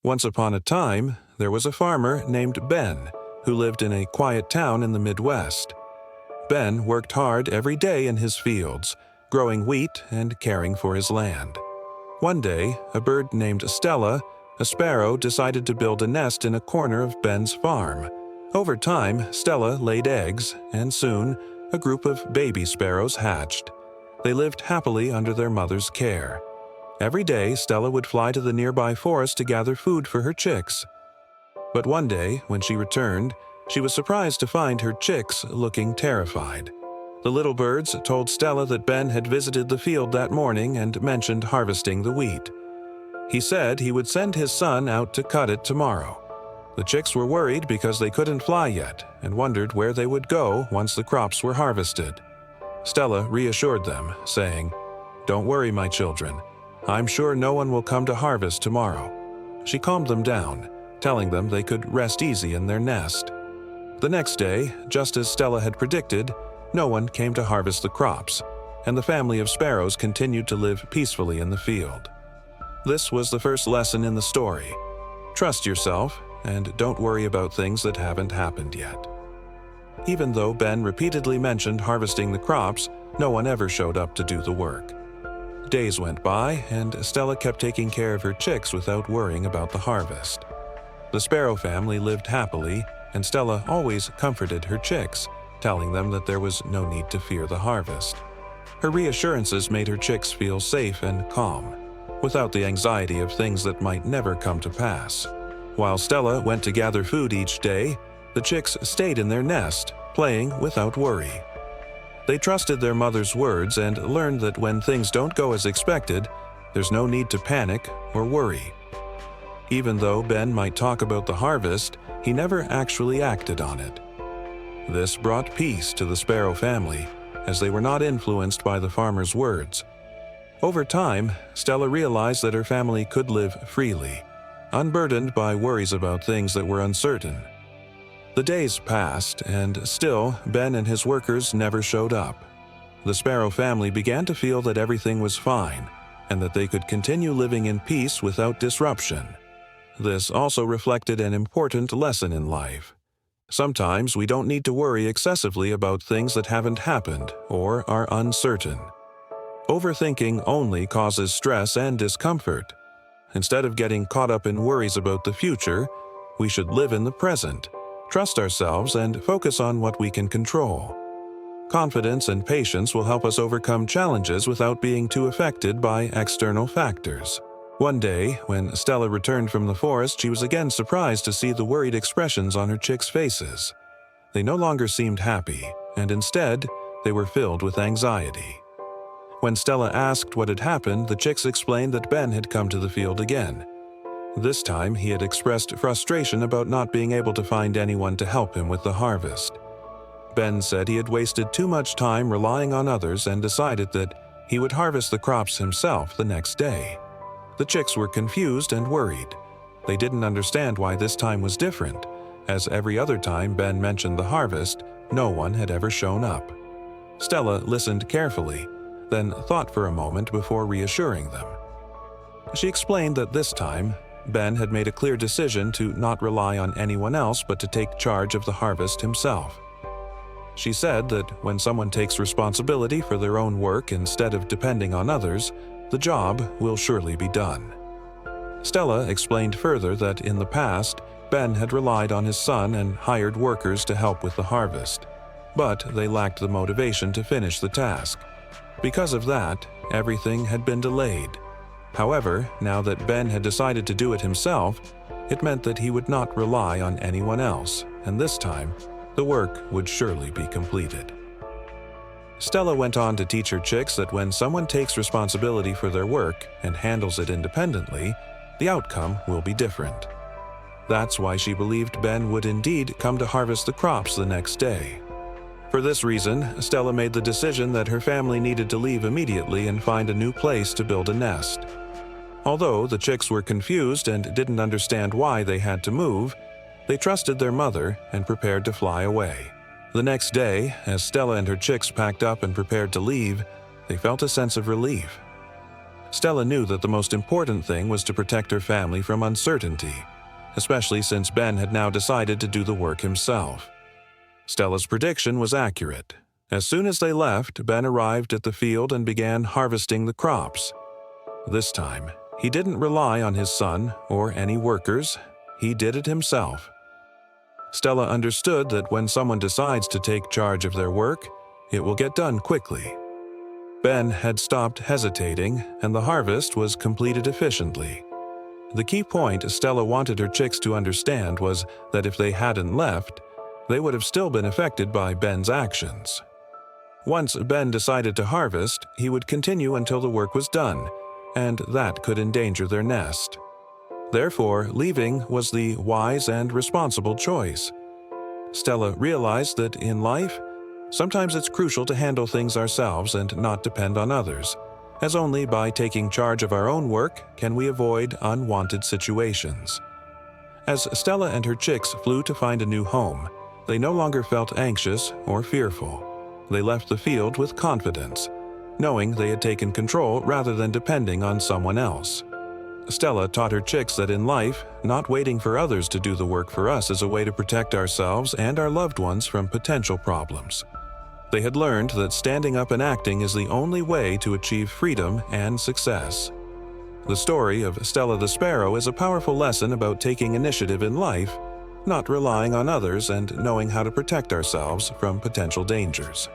Once upon a time, there was a farmer named Ben who lived in a quiet town in the Midwest. Ben worked hard every day in his fields, growing wheat and caring for his land. One day, a bird named Stella, a sparrow, decided to build a nest in a corner of Ben's farm. Over time, Stella laid eggs, and soon, a group of baby sparrows hatched. They lived happily under their mother's care. Every day, Stella would fly to the nearby forest to gather food for her chicks. But one day, when she returned, she was surprised to find her chicks looking terrified. The little birds told Stella that Ben had visited the field that morning and mentioned harvesting the wheat. He said he would send his son out to cut it tomorrow. The chicks were worried because they couldn't fly yet and wondered where they would go once the crops were harvested. Stella reassured them, saying, "Don't worry, my children. I'm sure no one will come to harvest tomorrow." She calmed them down, telling them they could rest easy in their nest. The next day, just as Stella had predicted, no one came to harvest the crops, and the family of sparrows continued to live peacefully in the field. This was the first lesson in the story. Trust yourself, and don't worry about things that haven't happened yet. Even though Ben repeatedly mentioned harvesting the crops, no one ever showed up to do the work. Days went by, and Stella kept taking care of her chicks without worrying about the harvest. The sparrow family lived happily, and Stella always comforted her chicks, telling them that there was no need to fear the harvest. Her reassurances made her chicks feel safe and calm, without the anxiety of things that might never come to pass. While Stella went to gather food each day, the chicks stayed in their nest, playing without worry. They trusted their mother's words and learned that when things don't go as expected, there's no need to panic or worry. Even though Ben might talk about the harvest, he never actually acted on it. This brought peace to the sparrow family, as they were not influenced by the farmer's words. Over time, Stella realized that her family could live freely, unburdened by worries about things that were uncertain. The days passed, and still, Ben and his workers never showed up. The sparrow family began to feel that everything was fine, and that they could continue living in peace without disruption. This also reflected an important lesson in life. Sometimes we don't need to worry excessively about things that haven't happened or are uncertain. Overthinking only causes stress and discomfort. Instead of getting caught up in worries about the future, we should live in the present, trust ourselves, and focus on what we can control. Confidence and patience will help us overcome challenges without being too affected by external factors. One day, when Stella returned from the forest, she was again surprised to see the worried expressions on her chicks' faces. They no longer seemed happy, and instead, they were filled with anxiety. When Stella asked what had happened, the chicks explained that Ben had come to the field again. This time, he had expressed frustration about not being able to find anyone to help him with the harvest. Ben said he had wasted too much time relying on others and decided that he would harvest the crops himself the next day. The chicks were confused and worried. They didn't understand why this time was different, as every other time Ben mentioned the harvest, no one had ever shown up. Stella listened carefully, then thought for a moment before reassuring them. She explained that this time, Ben had made a clear decision to not rely on anyone else but to take charge of the harvest himself. She said that when someone takes responsibility for their own work instead of depending on others, the job will surely be done. Stella explained further that in the past, Ben had relied on his son and hired workers to help with the harvest, but they lacked the motivation to finish the task. Because of that, everything had been delayed. However, now that Ben had decided to do it himself, it meant that he would not rely on anyone else, and this time, the work would surely be completed. Stella went on to teach her chicks that when someone takes responsibility for their work and handles it independently, the outcome will be different. That's why she believed Ben would indeed come to harvest the crops the next day. For this reason, Stella made the decision that her family needed to leave immediately and find a new place to build a nest. Although the chicks were confused and didn't understand why they had to move, they trusted their mother and prepared to fly away. The next day, as Stella and her chicks packed up and prepared to leave, they felt a sense of relief. Stella knew that the most important thing was to protect her family from uncertainty, especially since Ben had now decided to do the work himself. Stella's prediction was accurate. As soon as they left, Ben arrived at the field and began harvesting the crops. This time, he didn't rely on his son or any workers. He did it himself. Stella understood that when someone decides to take charge of their work, it will get done quickly. Ben had stopped hesitating, and the harvest was completed efficiently. The key point Stella wanted her chicks to understand was that if they hadn't left, they would have still been affected by Ben's actions. Once Ben decided to harvest, he would continue until the work was done, and that could endanger their nest. Therefore, leaving was the wise and responsible choice. Stella realized that in life, sometimes it's crucial to handle things ourselves and not depend on others, as only by taking charge of our own work can we avoid unwanted situations. As Stella and her chicks flew to find a new home, they no longer felt anxious or fearful. They left the field with confidence, knowing they had taken control rather than depending on someone else. Stella taught her chicks that in life, not waiting for others to do the work for us is a way to protect ourselves and our loved ones from potential problems. They had learned that standing up and acting is the only way to achieve freedom and success. The story of Stella the Sparrow is a powerful lesson about taking initiative in life, not relying on others, and knowing how to protect ourselves from potential dangers.